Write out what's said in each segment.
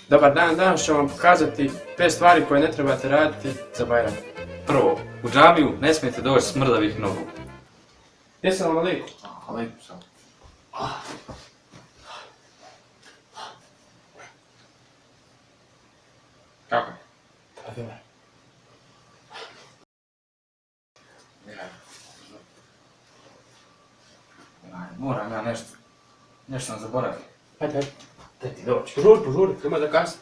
Dobar dan, danas ću vam pokazati 5 stvari koje ne trebate raditi za Bajram. Prvo, u džamiju ne smijete doći smrdavih nogu. Jesam vam liku? Alejkum selam. Kako je? Pa dobar. Moram ja nešto sam zaboravio. Ajde. Daj ti doći. Požuri, nema da kasni.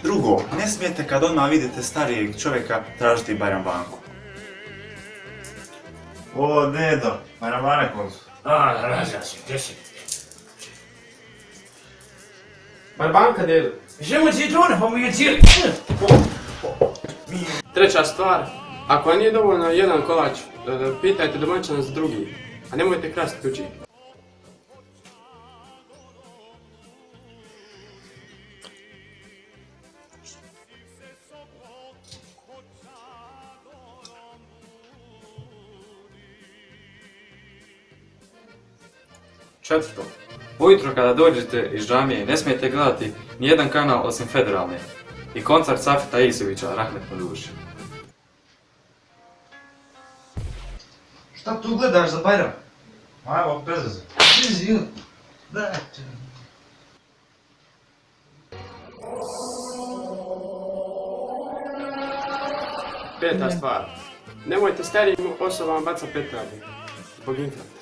Drugo, ne smijete kad odmah vidite starijeg čovjeka tražiti Bajram banku. O, dedo, Bajram banek on su. Razja si, gdje si? Bar banka deli. Žemo citone, pa mu je cijeli. Treća stvar, ako vam nije dovoljno jedan kolač, pitajte domaćina za drugi, a nemojte krasti tuđi. Četvrto, ujutro kada dođete iz džamije ne smijete gledati nijedan kanal osim federalne i koncert Safeta Isovića, rahmet mu duši. Šta tu gledaš za Bajram? Ma evo, bez veze. Peta stvar, nemojte starijim osobama bacati petarde, zbog infarkta.